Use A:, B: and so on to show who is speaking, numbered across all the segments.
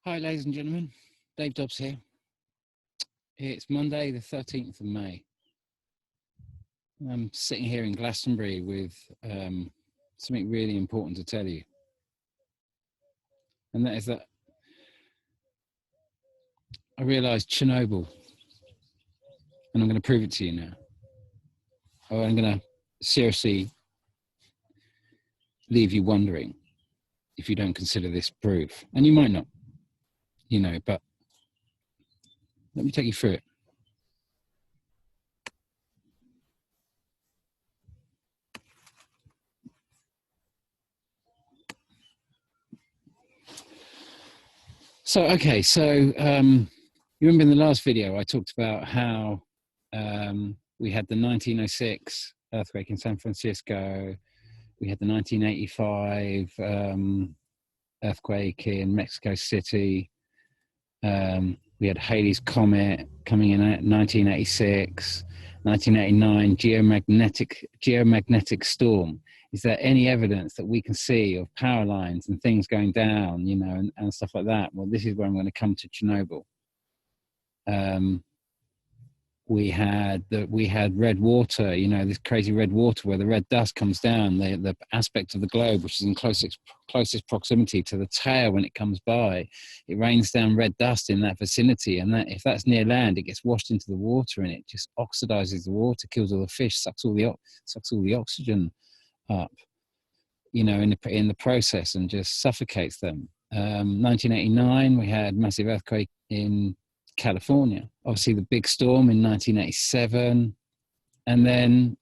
A: Hi, ladies and gentlemen. Dave Dobbs here. It's Monday, the 13th of May. I'm sitting here in Glastonbury with something really important to tell you. And that is that I realised Chernobyl, and I'm going to prove it to you now. Or I'm going to seriously leave you wondering if you don't consider this proof. And you might not, but let me take you through it. So you remember in the last video I talked about how we had the 1906 earthquake in San Francisco, we had the 1985 earthquake in Mexico City, we had Halley's Comet coming in at 1986, 1989 geomagnetic storm. Is there any evidence that we can see of power lines and things going down, and stuff like that? Well, this is where I'm going to come to Chernobyl. We had red water, this crazy red water where the red dust comes down, the aspect of the globe which is in closest proximity to the tail when it comes by. It rains down red dust in that vicinity, and that if that's near land, it gets washed into the water and it just oxidizes the water, kills all the fish, sucks all the oxygen up, in the process, and just suffocates them. 1989, we had massive earthquake in California. Obviously, the big storm in 1987, and then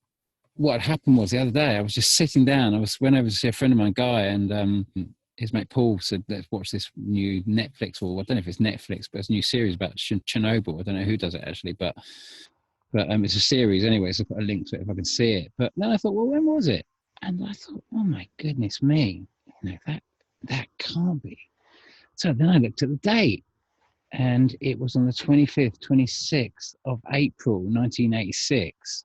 A: what happened was the other day I was just sitting down. Went over to see a friend of mine, Guy, and his mate Paul said, "Let's watch this new Netflix, or I don't know if it's Netflix, but it's a new series about Chernobyl. I don't know who does it actually, but it's a series anyway. So I'll put a link to it if I can see it." But then I thought, well, when was it? And I thought, oh my goodness me, that can't be. So then I looked at the date, and it was on the 25th, 26th of April, 1986.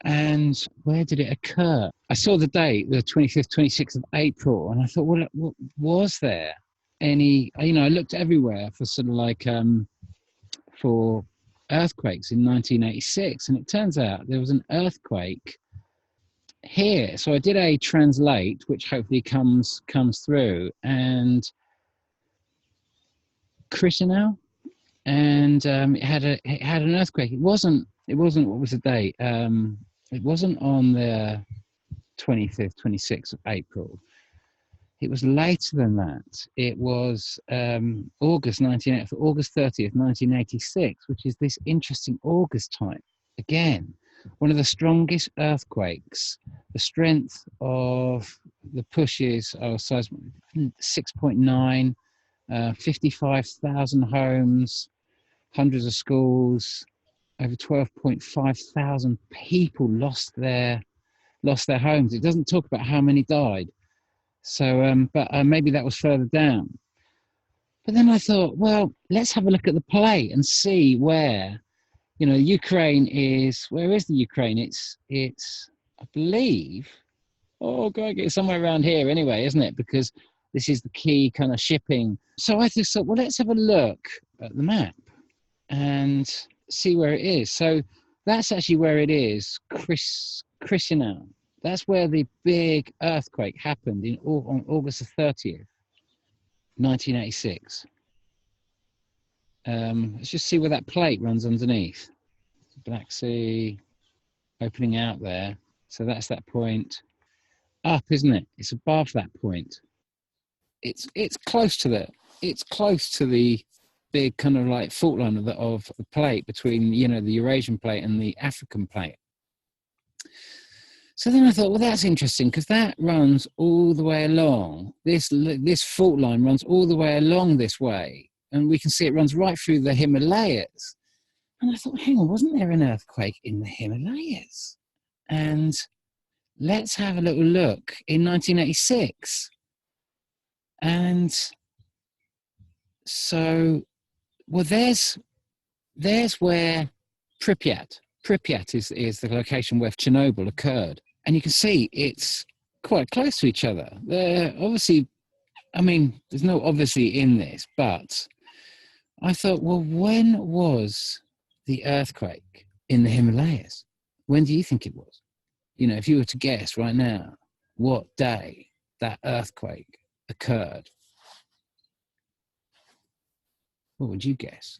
A: And where did it occur? I saw the date, the 25th, 26th of April, and I thought, well, was there any, I looked everywhere for sort of like, for earthquakes in 1986, and it turns out there was an earthquake here. So I did a translate, which hopefully comes through, and Chisinau, and it had an earthquake. It wasn't. What was the date? It wasn't on the 25th, 26th of April. It was later than that. It was August 30th, 1986, which is this interesting August type. Again, one of the strongest earthquakes. The strength of the pushes are size 6.9, 55,000 homes, hundreds of schools, over 12.5 thousand people lost their homes. It doesn't talk about how many died. So, but maybe that was further down. But then I thought, well, let's have a look at the plate and see where, Ukraine is. Where is the Ukraine? It's I believe, it's somewhere around here anyway, isn't it? Because this is the key kind of shipping. So I just thought, well, let's have a look at the map and see where it is. So that's actually where it is, Chisinau. That's where the big earthquake happened on August the 30th, 1986. Let's just see where that plate runs underneath. Black Sea, opening out there. So that's that point up, isn't it? It's above that point. It's close to the big kind of like fault line of the plate between the Eurasian plate and the African plate. So then I thought, well, that's interesting, because that runs all the way along. This fault line runs all the way along this way, and we can see it runs right through the Himalayas. And I thought, hang on, wasn't there an earthquake in the Himalayas? And let's have a little look in 1986. And so, well, there's where Pripyat is the location where Chernobyl occurred. And you can see it's quite close to each other. They're obviously I mean, there's no obviously in this, but I thought, well, when was the earthquake in the Himalayas? When do you think it was? You know, if you were to guess right now what day that earthquake occurred, what would you guess?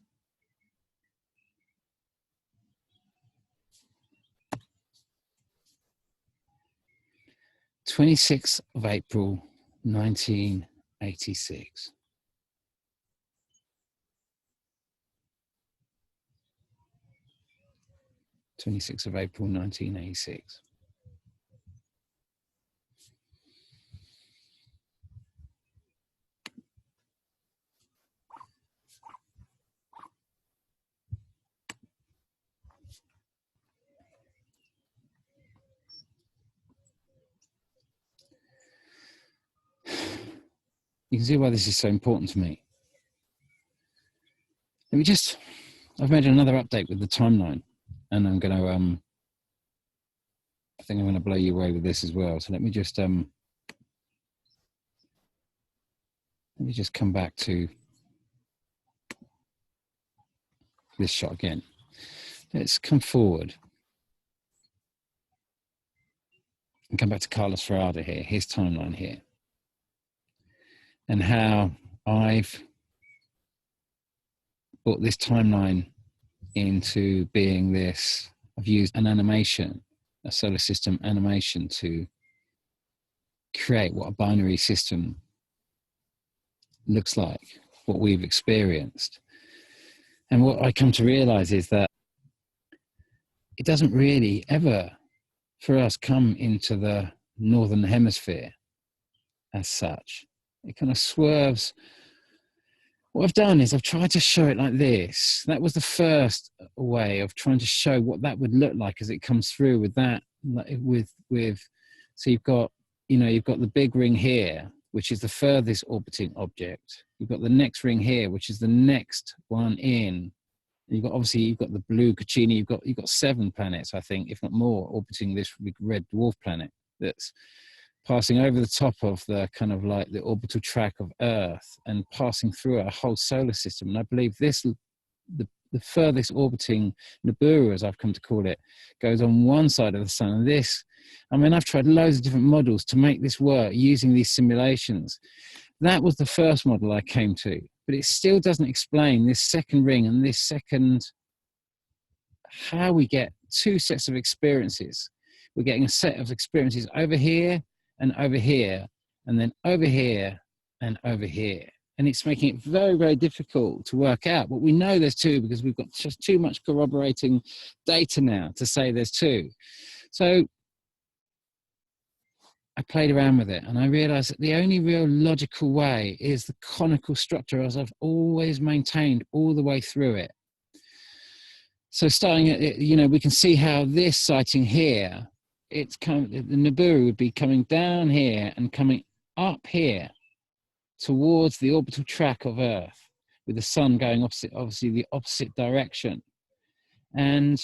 A: April 26th, 1986. 26th of April, 1986. You can see why this is so important to me. Let me just, I've made another update with the timeline, and I'm going to, I think I'm going to blow you away with this as well. So let me just come back to this shot again. Let's come forward and come back to Carlos Ferrada here, his timeline here, and how I've brought this timeline into being this. I've used an animation, a solar system animation, to create what a binary system looks like, what we've experienced. And what I come to realize is that it doesn't really ever, for us, come into the northern hemisphere as such. It kind of swerves. What I've done is I've tried to show it like this. That was the first way of trying to show what that would look like as it comes through with that, so you've got, you know, you've got the big ring here, which is the furthest orbiting object. You've got the next ring here, which is the next one in. You've got, obviously, you've got the blue Cassini. You've got 7 planets, I think, if not more, orbiting this big red dwarf planet that's passing over the top of the kind of like the orbital track of Earth and passing through our whole solar system. And I believe this, the furthest orbiting Nibiru, as I've come to call it, goes on one side of the sun. And this, I mean, I've tried loads of different models to make this work using these simulations. That was the first model I came to, but it still doesn't explain this second ring and this second, how we get 2 sets of experiences. We're getting a set of experiences over here and over here, and then over here and over here. And it's making it very, very difficult to work out. But we know there's 2 because we've got just too much corroborating data now to say there's 2. So I played around with it, and I realized that the only real logical way is the conical structure, as I've always maintained all the way through it. So starting at, you know, we can see how this sighting here, it's coming, the Nibiru would be coming down here and coming up here towards the orbital track of Earth, with the sun going opposite, obviously the opposite direction. And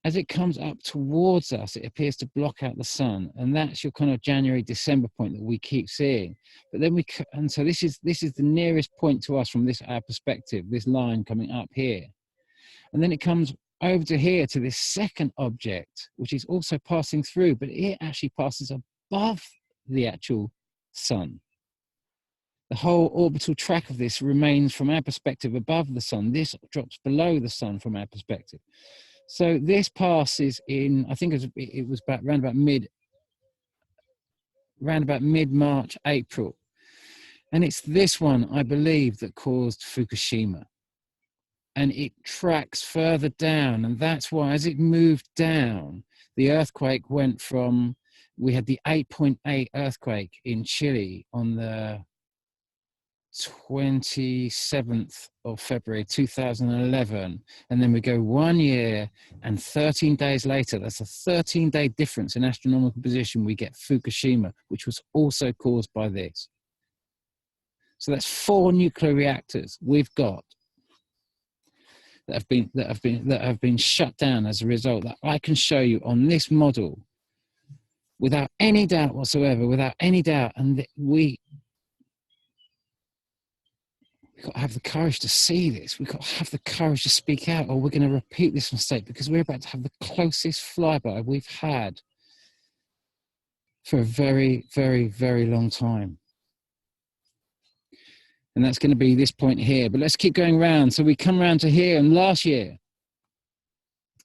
A: as it comes up towards us, it appears to block out the sun, and that's your kind of January, December point that we keep seeing. But then and so this is the nearest point to us from our perspective, this line coming up here. And then it comes over to here to this second object, which is also passing through, but it actually passes above the actual sun. The whole orbital track of this remains, from our perspective, above the sun. This drops below the sun from our perspective. So this passes in, I think it was around about mid-March, April. And it's this one, I believe, that caused Fukushima. And it tracks further down. And that's why, as it moved down, the earthquake went from, we had the 8.8 earthquake in Chile on the 27th of February 2011, and then we go 1 year and 13 days later, that's a 13-day difference in astronomical position, we get Fukushima, which was also caused by this. So that's 4 nuclear reactors we've got that have been shut down as a result, that I can show you on this model without any doubt whatsoever, without any doubt. And we've got to have the courage to see this. We've got to have the courage to speak out, or we're going to repeat this mistake, because we're about to have the closest flyby we've had for a very, very, very long time. And that's going to be this point here. But let's keep going round. So we come round to here, and last year,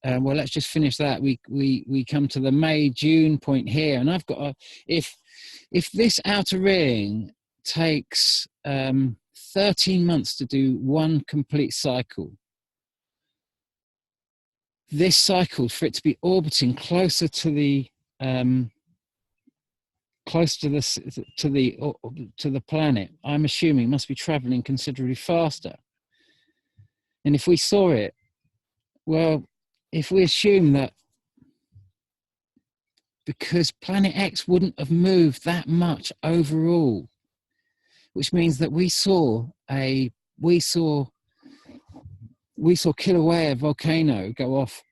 A: well, let's just finish that. We come to the May-June point here, and I've got a, if this outer ring takes 13 months to do one complete cycle, this cycle, for it to be orbiting closer to the to the planet, I'm assuming must be traveling considerably faster. And if we saw it, well, if we assume that because planet X wouldn't have moved that much overall, which means that we saw Kilauea volcano go off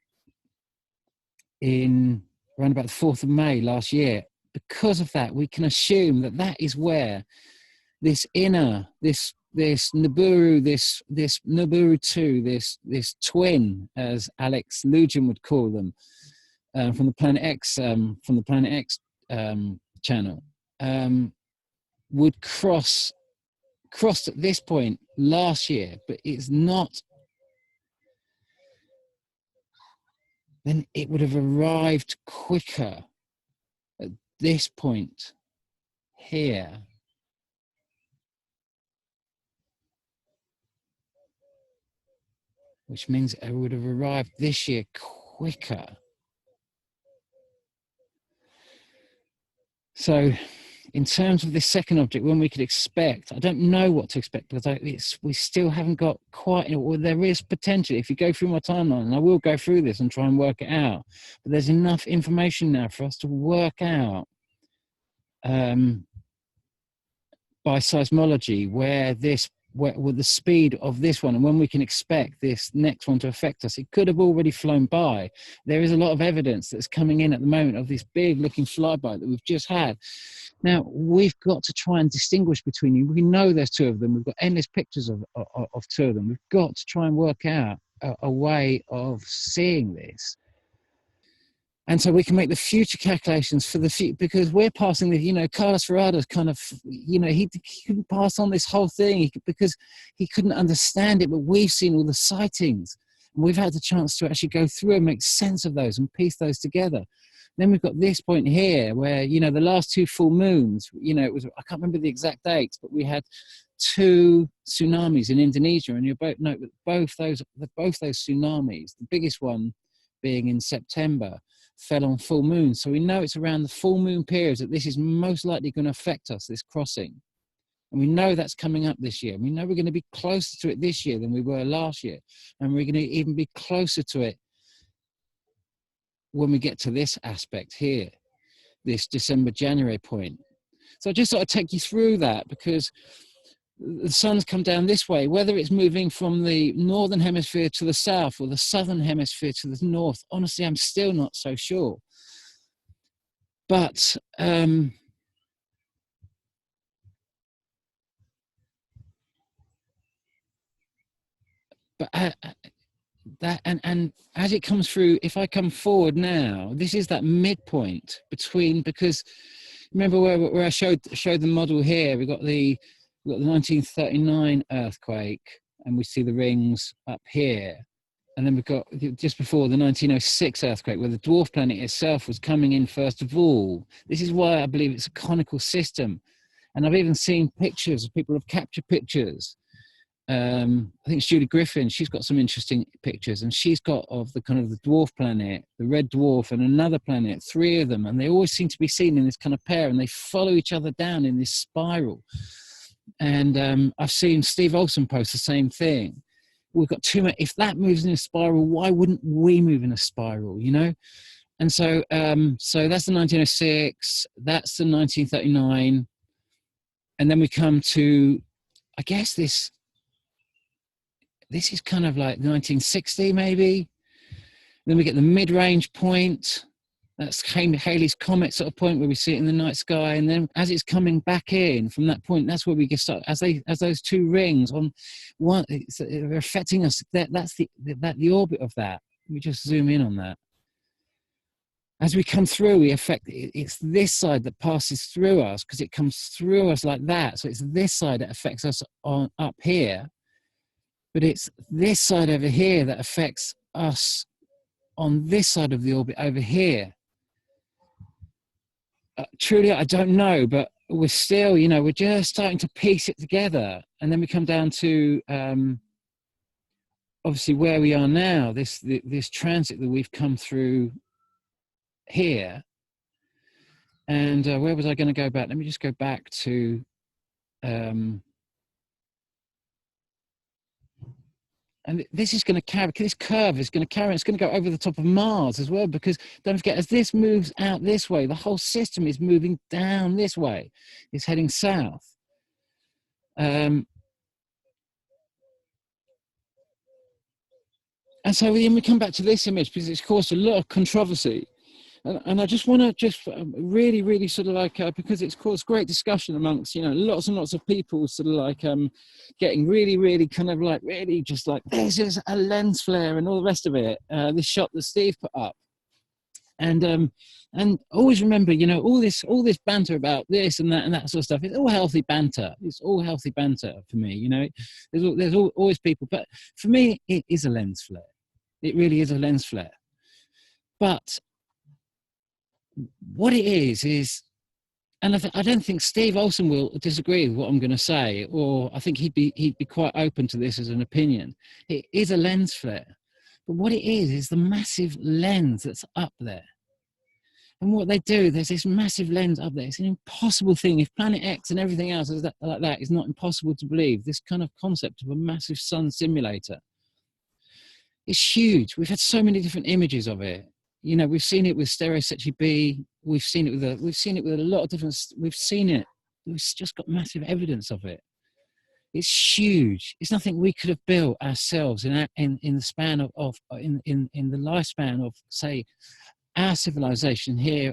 A: in around about the 4th of May last year. Because of that, we can assume that that is where this inner, this Nibiru, this Nibiru 2, this twin, as Alex Lujan would call them, from the Planet X channel, would crossed at this point last year, but it's not. Then it would have arrived quicker at this point here. Which means it would have arrived this year quicker. So in terms of this second object, when we could expect, I don't know what to expect, because we still haven't got quite, well, there is potential. If you go through my timeline, and I will go through this and try and work it out, but there's enough information now for us to work out by seismology where the speed of this one, and when we can expect this next one to affect us. It could have already flown by. There is a lot of evidence that's coming in at the moment of this big looking flyby that we've just had. Now, we've got to try and distinguish between you. We know there's two of them. We've got endless pictures of two of them. We've got to try and work out a way of seeing this. And so we can make the future calculations for the future, because we're passing the, Carlos Ferrada's kind of, he couldn't pass on this whole thing because he couldn't understand it, but we've seen all the sightings, and we've had the chance to actually go through and make sense of those and piece those together. Then we've got this point here where, the last two full moons, it was, I can't remember the exact dates, but we had two tsunamis in Indonesia, and you both know that both those tsunamis, the biggest one being in September, fell on full moon. So we know it's around the full moon periods that this is most likely going to affect us, this crossing. And we know that's coming up this year. We know we're going to be closer to it this year than we were last year. And we're going to even be closer to it when we get to this aspect here, this December-January point. So I just sort of take you through that, because the sun's come down this way, whether it's moving from the northern hemisphere to the south or the southern hemisphere to the north. Honestly, I'm still not so sure. But that and as it comes through, if I come forward now, this is that midpoint between, because remember where I showed the model here, we've got the 1939 earthquake, and we see the rings up here. And then we've got just before the 1906 earthquake, where the dwarf planet itself was coming in first of all. This is why I believe it's a conical system. And I've even seen pictures, people have captured pictures. I think it's Julie Griffin, she's got some interesting pictures, and she's got of the kind of the dwarf planet, the red dwarf, and another planet, three of them, and they always seem to be seen in this kind of pair, and they follow each other down in this spiral. And I've seen Steve Olson post the same thing. We've got too many. If that moves in a spiral, why wouldn't we move in a spiral? And so, so that's the 1906. That's the 1939, and then we come to, I guess this is kind of like 1960 maybe. Then we get the mid-range point. That's Halley's Comet sort of point where we see it in the night sky, and then as it's coming back in from that point, that's where we get start as those two rings on one, they're affecting us. That's the orbit of that. We just zoom in on that. As we come through, we affect. It's this side that passes through us because it comes through us like that. So it's this side that affects us on up here, but it's this side over here that affects us on this side of the orbit over here. Truly, I don't know, but we're still, we're just starting to piece it together. And then we come down to, obviously, where we are now, this transit that we've come through here. And where was I going to go back? Let me just go back to, and this is going to carry, this curve is going to carry, it's going to go over the top of Mars as well, because don't forget, as this moves out this way, the whole system is moving down this way. It's heading south. And so then we come back to this image because it's caused a lot of controversy. And I just want to really, really sort of like, because it's caused great discussion amongst, lots and lots of people sort of like getting really, really kind of like, really just like, this is a lens flare and all the rest of it. This shot that Steve put up. And always remember, all this banter about this and that sort of stuff, it's all healthy banter. It's all healthy banter for me, there's always people, but for me, it is a lens flare. It really is a lens flare. But what it is, and I don't think Steve Olsen will disagree with what I'm going to say, or I think he'd be quite open to this as an opinion. It is a lens flare, but what it is the massive lens that's up there. And what they do, there's this massive lens up there. It's an impossible thing. If Planet X and everything else is like that is not impossible to believe, this kind of concept of a massive sun simulator, it's huge. We've had so many different images of it. We've seen it with Stereosecchi B. We've seen it with a lot of different. We've seen it. We've just got massive evidence of it. It's huge. It's nothing we could have built ourselves in the span of in the lifespan of, say, our civilization here,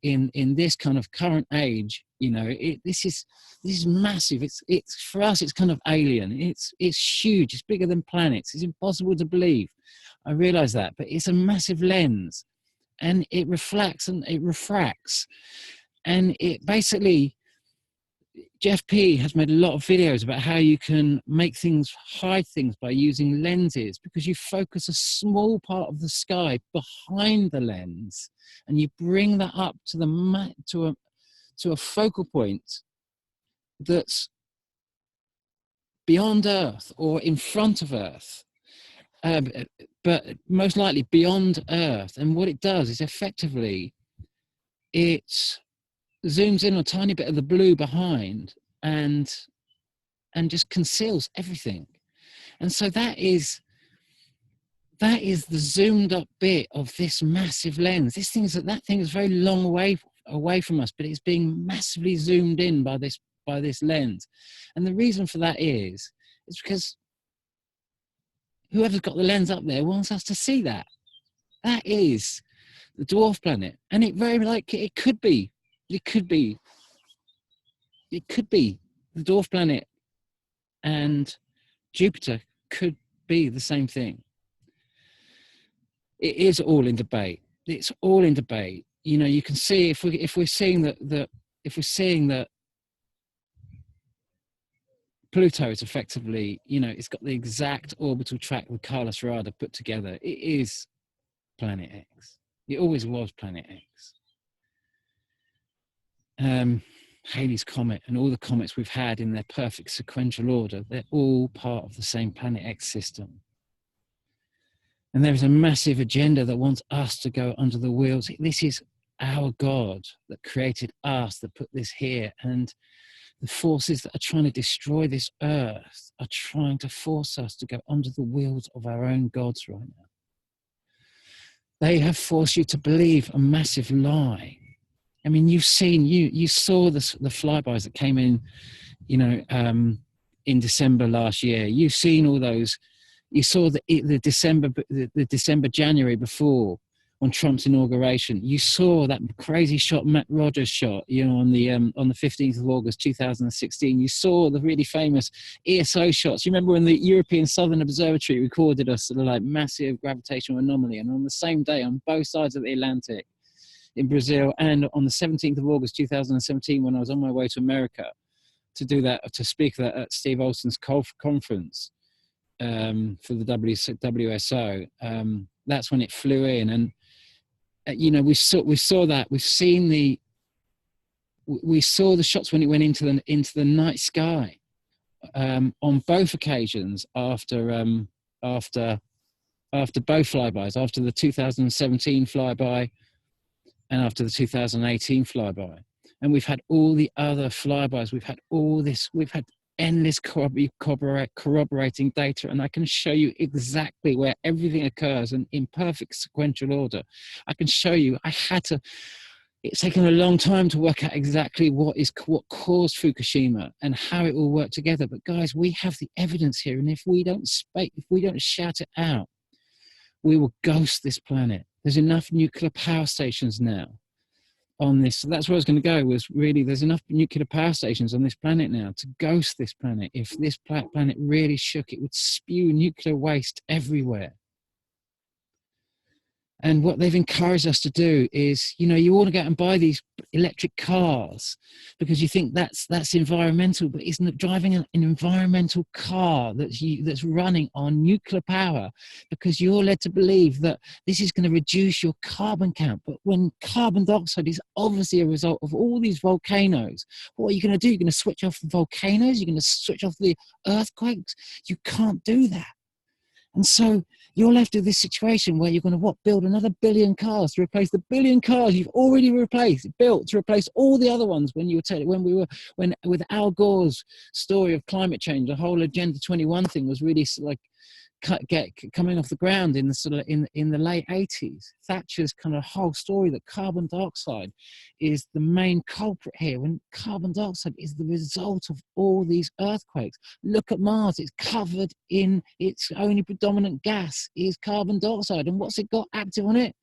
A: in this kind of current age. This is massive. It's for us. It's kind of alien. It's huge. It's bigger than planets. It's impossible to believe. I realize that, but it's a massive lens, and it reflects and it refracts, and it basically, Jeff P has made a lot of videos about how you can hide things by using lenses, because you focus a small part of the sky behind the lens, and you bring that up to a focal point that's beyond Earth or in front of Earth. But most likely beyond Earth. And what it does is effectively, it zooms in on a tiny bit of the blue behind and just conceals everything. And so that is the zoomed up bit of this massive lens. That thing is very long away from us, but it's being massively zoomed in by this lens. And the reason for that is because whoever's got the lens up there wants us to see that. That is the dwarf planet. And it could be the dwarf planet, and Jupiter could be the same thing. It is all in debate. It's all in debate. You can see if we're seeing that Pluto is effectively, it's got the exact orbital track with Carlos Rada put together. It is Planet X. It always was Planet X. Halley's Comet and all the comets we've had in their perfect sequential order, they're all part of the same Planet X system. And there is a massive agenda that wants us to go under the wheels. This is our God that created us, that put this here. And the forces that are trying to destroy this earth are trying to force us to go under the wheels of our own gods right now. They have forced you to believe a massive lie. I mean, you saw the flybys that came in, in December last year. You've seen all those. You saw the December January before, on Trump's inauguration. You saw that crazy shot Matt Rogers shot, you know, on the 15th of August 2016. You saw the really famous ESO shots. You remember when the European Southern Observatory recorded a sort of like massive gravitational anomaly, and on the same day on both sides of the Atlantic in Brazil, and on the 17th of August 2017 when I was on my way to America to do that, to speak at Steve Olson's conference for the WSO, that's when it flew in. And you know, we saw that. We saw the shots when it went into the night sky on both occasions after both flybys, after the 2017 flyby and after the 2018 flyby. And we've had all the other flybys. We've had all this. We've had endless corroborating data, and I can show you exactly where everything occurs and in perfect sequential order. I can show you. It's taken a long time to work out exactly what caused Fukushima and how it all worked together. But guys, we have the evidence here, and if we don't shout it out, we will ghost this planet. There's enough nuclear power stations now on this. So that's where I was going to go, was really there's enough nuclear power stations on this planet now to ghost this planet. If this planet really shook, it would spew nuclear waste everywhere. And what they've encouraged us to do is, you know, you want to go out and buy these electric cars because you think that's environmental, but isn't it driving an environmental car that's running on nuclear power because you're led to believe that this is going to reduce your carbon count. But when carbon dioxide is obviously a result of all these volcanoes, what are you going to do? You're going to switch off the volcanoes? You're going to switch off the earthquakes? You can't do that. And so you're left with this situation where you're going to build another billion cars to replace the billion cars you've already built to replace all the other ones. When with Al Gore's story of climate change, the whole Agenda 21 thing was really like coming off the ground in the late 80s. Thatcher's kind of whole story that carbon dioxide is the main culprit here, when carbon dioxide is the result of all these earthquakes. Look at Mars, it's covered in, its only predominant gas is carbon dioxide, and what's it got active on it?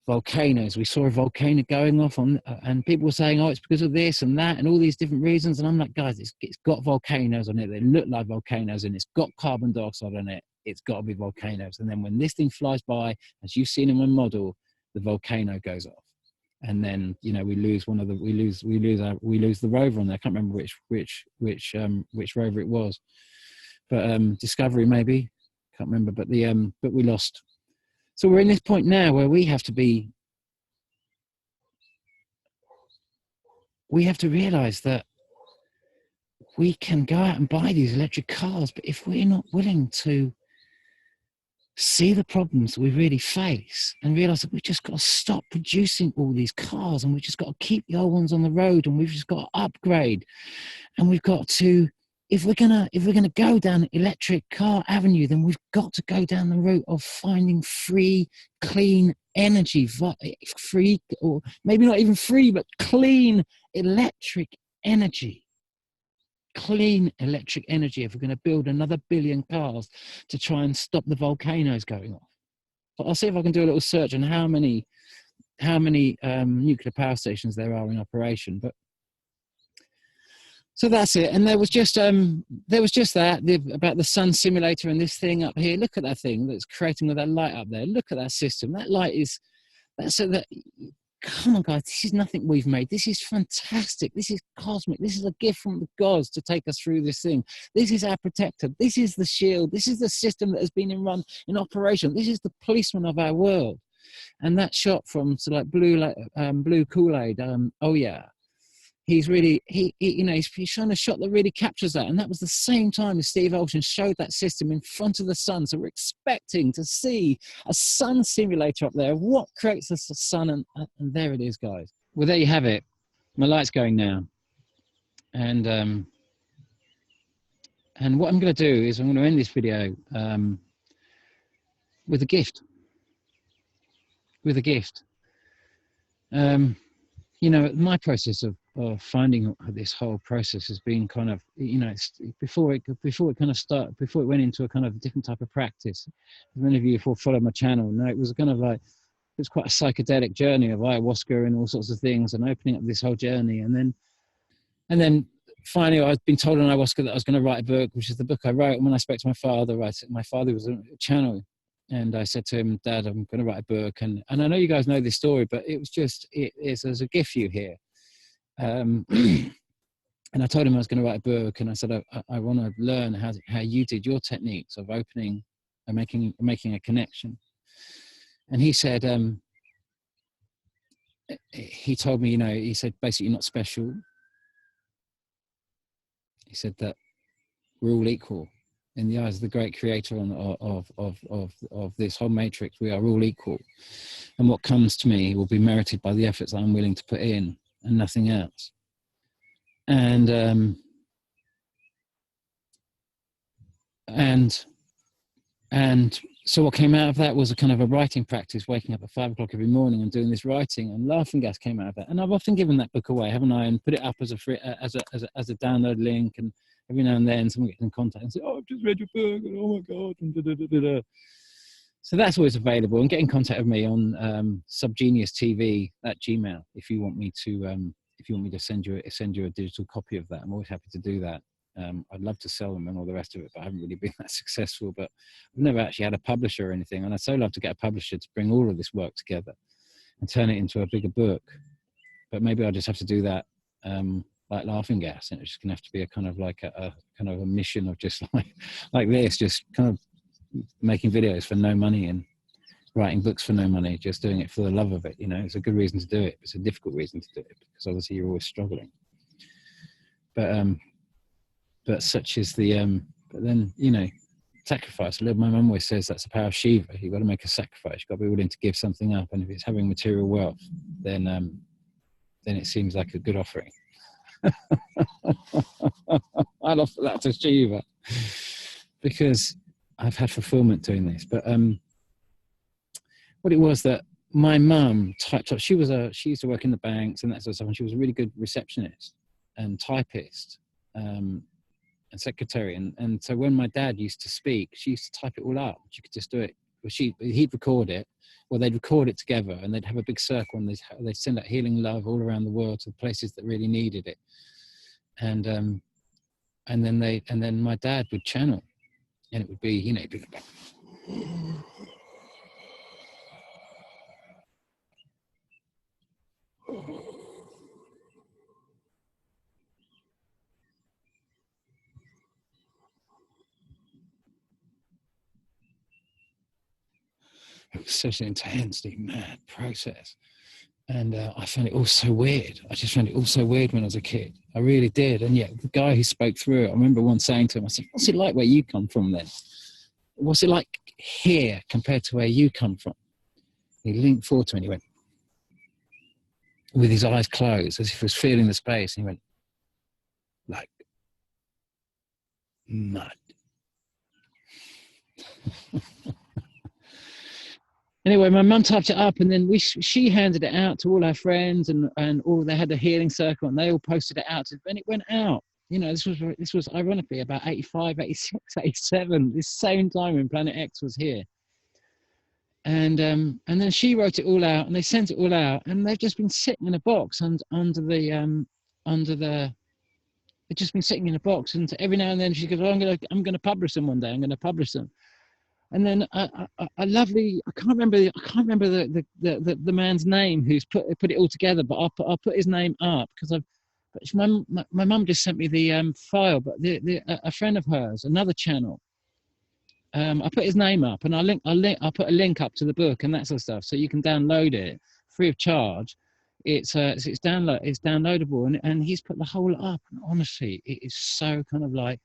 A: Volcanoes. We saw a volcano going off and people were saying, oh, it's because of this and that and all these different reasons. And I'm like, guys, it's got volcanoes on it. They look like volcanoes, and it's got carbon dioxide on it. It's got to be volcanoes. And then when this thing flies by, as you've seen in my model, the volcano goes off. And then, you know, we lose the rover on there. I can't remember which rover it was, but Discovery maybe. Can't remember, but we lost. So we're in this point now where we have to realize that we can go out and buy these electric cars, but if we're not willing to see the problems we really face and realize that we've just got to stop producing all these cars, and we've just got to keep the old ones on the road, and we've just got to upgrade, and we've got to, if we're gonna go down the electric car avenue, then we've got to go down the route of finding free, clean energy, free, or maybe not even free, but clean electric energy. Clean electric energy if we're going to build another billion cars to try and stop the volcanoes going off. But I'll see if I can do a little search on how many nuclear power stations there are in operation. But so that's it. And there was just that about the sun simulator and this thing up here. Look at that thing that's creating with that light up there. Look at that system. That light is come on, guys, this is nothing we've made. This is fantastic. This is cosmic. This is a gift from the gods to take us through this thing. This is our protector. This is the shield. This is the system that has been in operation. This is the policeman of our world. And that shot from blue Kool-Aid, oh yeah. He's really, he's shown a shot that really captures that. And that was the same time as Steve Olson showed that system in front of the sun. So we're expecting to see a sun simulator up there. What creates a sun? And there it is, guys. Well, there you have it. My light's going now. And what I'm going to do is I'm going to end this video with a gift. You know, my process of finding this whole process has been kind of, you know, before it kind of before it went into a kind of different type of practice. Many of you who follow my channel know it was kind of like, it was quite a psychedelic journey of ayahuasca and all sorts of things, and opening up this whole journey. And then finally I'd been told on ayahuasca that I was going to write a book, which is the book I wrote. And when I spoke to my father, my father was a channel, and I said to him, Dad, I'm going to write a book. And I know you guys know this story, but it was just, there's a gift for you here. And I told him I was going to write a book, and I said, I want to learn how you did your techniques of opening and making a connection. And he said, he told me, you know, he said, basically, you're not special. He said that we're all equal in the eyes of the great creator of this whole matrix. We are all equal, and what comes to me will be merited by the efforts I'm willing to put in, and nothing else. And so what came out of that was a kind of a writing practice, waking up at 5 o'clock every morning and doing this writing, and laughing gas came out of that. And I've often given that book away, haven't I? And put it up as a free, as a download link, and every now and then someone gets in contact and says, "Oh, I've just read your book," and "Oh my God," and da, da, da, da, da. So that's always available. And get in contact with me on Subgenius TV at Gmail if you want me to send you a digital copy of that. I'm always happy to do that. I'd love to sell them and all the rest of it, but I haven't really been that successful. But I've never actually had a publisher or anything, and I'd so love to get a publisher to bring all of this work together and turn it into a bigger book. But maybe I'll just have to do that like laughing gas, and it's just gonna have to be a kind of like a kind of a mission of just like this, just kind of making videos for no money and writing books for no money, just doing it for the love of it. You know, it's a good reason to do it. It's a difficult reason to do it because obviously you're always struggling. But such is the but then, you know, sacrifice. My mum always says that's the power of Shiva. You've got to make a sacrifice. You've got to be willing to give something up. And if it's having material wealth, then it seems like a good offering. I'll offer that to Shiva because I've had fulfillment doing this. But what it was that my mum typed up, she used to work in the banks and that sort of stuff, and she was a really good receptionist and typist and secretary. And so when my dad used to speak, she used to type it all up. She could just do it. He'd record it, or they'd record it together, and they'd have a big circle, and they'd send out healing love all around the world to the places that really needed it. And then my dad would channel, and it would be, you know, it'd be like, it was such an intensely mad process. And I found it all so weird. I just found it all so weird when I was a kid. I really did. And yet the guy who spoke through it, I remember once saying to him, I said, "What's it like where you come from then? What's it like here compared to where you come from?" He leaned forward to me and he went, with his eyes closed, as if he was feeling the space. And he went, "Like mud." Anyway, my mum typed it up, and then she handed it out to all her friends, and all, they had the healing circle, and they all posted it out, and it went out. You know, this was ironically about 85, 86, 87, this same time when Planet X was here. And then she wrote it all out, and they sent it all out, and they've just been sitting in a box under the they've just been sitting in a box, and every now and then she goes, "Oh, I'm gonna publish them one day. I'm gonna publish them." And then I can't remember the man's name who's put it all together, but I'll put his name up because my mum just sent me the file, but a friend of hers, another channel, I put his name up, and I'll put a link up to the book and that sort of stuff, so you can download it free of charge. It's downloadable, and he's put the whole lot up, and honestly, it is so kind of like,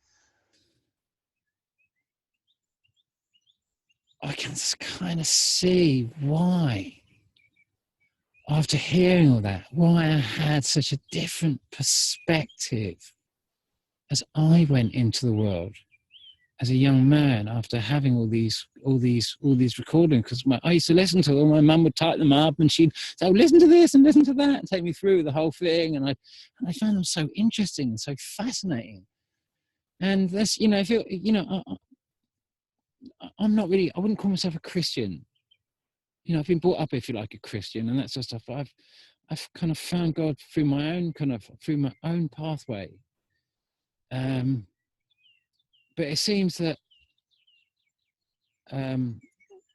A: I can kind of see why, after hearing all that, why I had such a different perspective as I went into the world as a young man, after having all these recordings, because I used to listen to them. My mum would type them up, and she'd say, oh, "Listen to this and listen to that," and take me through the whole thing. And I found them so interesting and so fascinating. And that's, you know, if you, you know, I'm not really, I wouldn't call myself a Christian. You know, I've been brought up, if you like, a Christian, and that sort of stuff. But I've kind of found God through my own pathway. But it seems that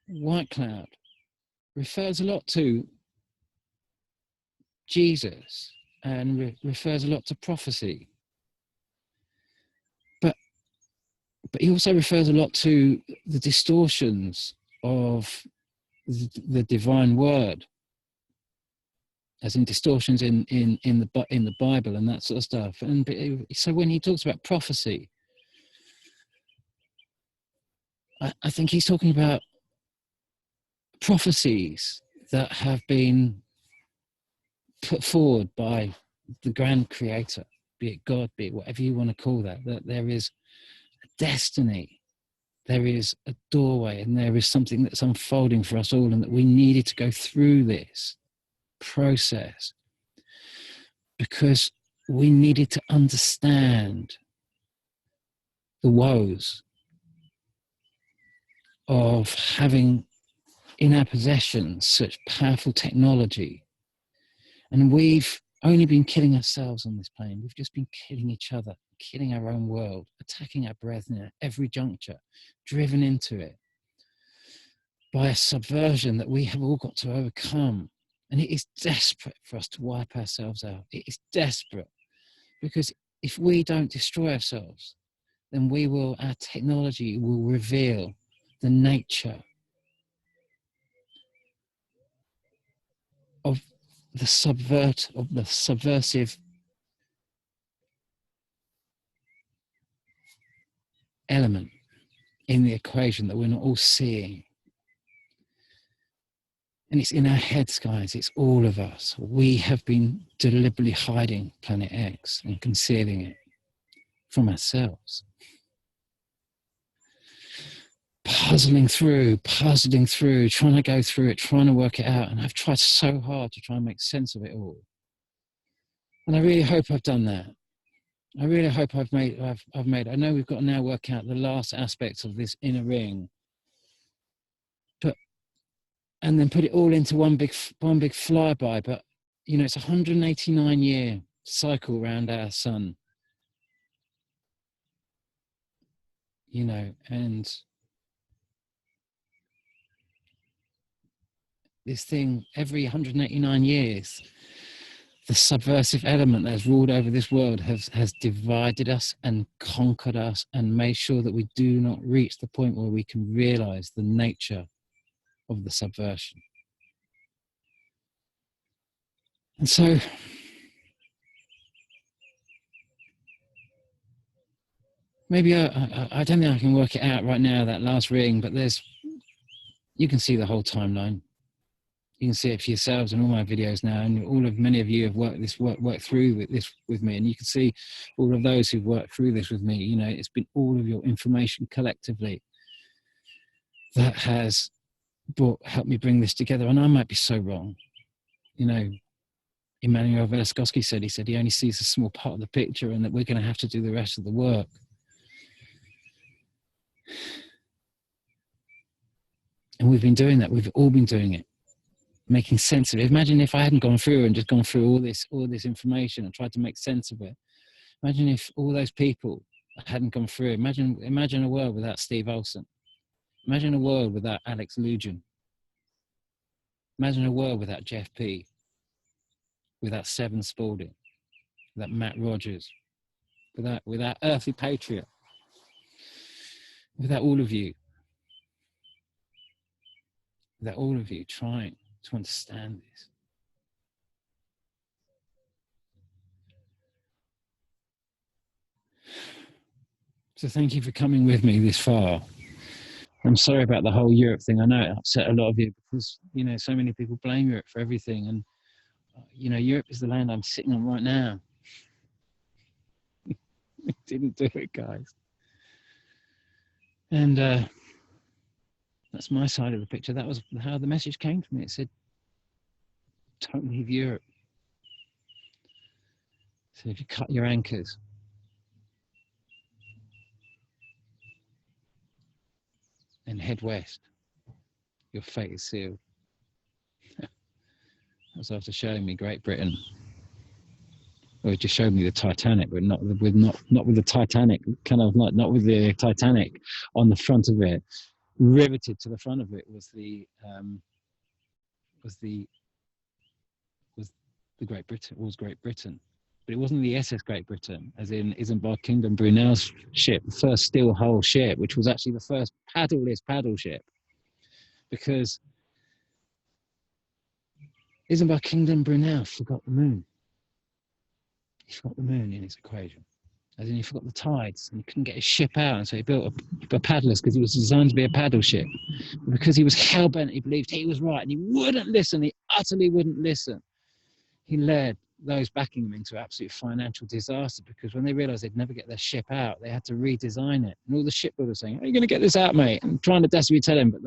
A: White Cloud refers a lot to Jesus and refers a lot to prophecy. But he also refers a lot to the distortions of the divine word, as in distortions in the Bible and that sort of stuff. And so when he talks about prophecy, I think he's talking about prophecies that have been put forward by the grand creator, be it God, be it whatever you want to call that there is a destiny, there is a doorway, and there is something that's unfolding for us all, and that we needed to go through this process because we needed to understand the woes of having in our possession such powerful technology. And we've only been killing ourselves on this plane. We've just been killing each other, killing our own world, attacking our brethren at every juncture, driven into it by a subversion that we have all got to overcome. And it is desperate for us to wipe ourselves out. It is desperate, because if we don't destroy ourselves, then our technology will reveal the nature of the subversive element in the equation that we're not all seeing. And it's in our heads, guys. It's all of us. We have been deliberately hiding Planet X and concealing it from ourselves. Puzzling through, trying to go through it, trying to work it out. And I've tried so hard to try and make sense of it all. And I really hope I've done that. I really hope I've made. I know we've got to now work out the last aspects of this inner ring, and then put it all into one big flyby. But you know, it's a 189-year cycle around our sun. You know, and this thing, every 189 years, the subversive element that has ruled over this world has divided us and conquered us and made sure that we do not reach the point where we can realize the nature of the subversion. And so maybe I don't think I can work it out right now, that last ring, but you can see the whole timeline. You can see it for yourselves in all my videos now, and many of you have worked through this with me, and you can see all of those who've worked through this with me. You know, it's been all of your information collectively that has helped me bring this together. And I might be so wrong. You know, Immanuel Veliskowski said he only sees a small part of the picture, and that we're going to have to do the rest of the work. And we've been doing that. We've all been doing it, making sense of it. Imagine if I hadn't gone through and just gone through all this information and tried to make sense of it. Imagine if all those people hadn't gone through. Imagine a world without Steve Olson. Imagine a world without Alex Lugin. Imagine a world without Jeff P, without Seven Spalding, without Matt Rogers, without Earthly Patriot, without all of you trying to understand this. So thank you for coming with me this far. I'm sorry about the whole Europe thing. I know it upset a lot of you because, you know, so many people blame Europe for everything. And, you know, Europe is the land I'm sitting on right now. It didn't do it, guys. And that's my side of the picture. That was how the message came to me. It said, don't leave Europe. So if you cut your anchors, and head west, your fate is sealed. That was after showing me Great Britain. Or it just showed me the Titanic, but not with the Titanic, kind of not with the Titanic on the front of it. Riveted to the front of it was the Great Britain, but it wasn't the SS Great Britain, as in Isambard Kingdom Brunel's ship, the first steel hull ship, which was actually the first paddleless paddle ship, because Isambard Kingdom Brunel forgot the moon. He forgot the moon in his equation. As in, he forgot the tides, and he couldn't get his ship out, and so he built a paddless because it was designed to be a paddle ship. But because he was hell-bent, he believed he was right, and he wouldn't listen. He utterly wouldn't listen. He led those backing him into absolute financial disaster, because when they realised they'd never get their ship out, they had to redesign it. And all the shipbuilders saying, "How are you going to get this out, mate?" And trying to desperately tell him, but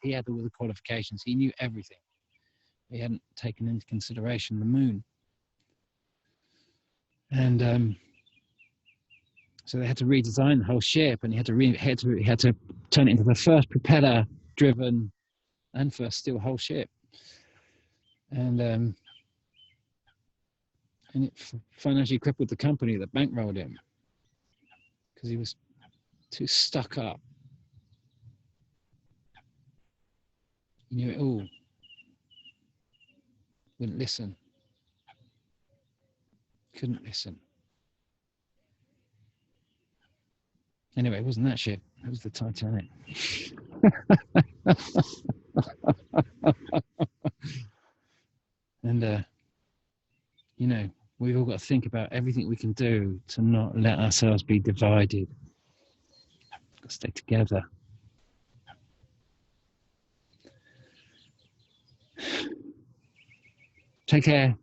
A: he had all the qualifications. He knew everything. He hadn't taken into consideration the moon. And so they had to redesign the whole ship, and he had to turn it into the first propeller-driven and first steel hull ship. And it financially crippled the company that bankrolled him because he was too stuck up. He knew it all. Wouldn't listen. Couldn't listen. Anyway, it wasn't that ship. It was the Titanic. And, you know, we've all got to think about everything we can do to not let ourselves be divided. We've got to stay together. Take care.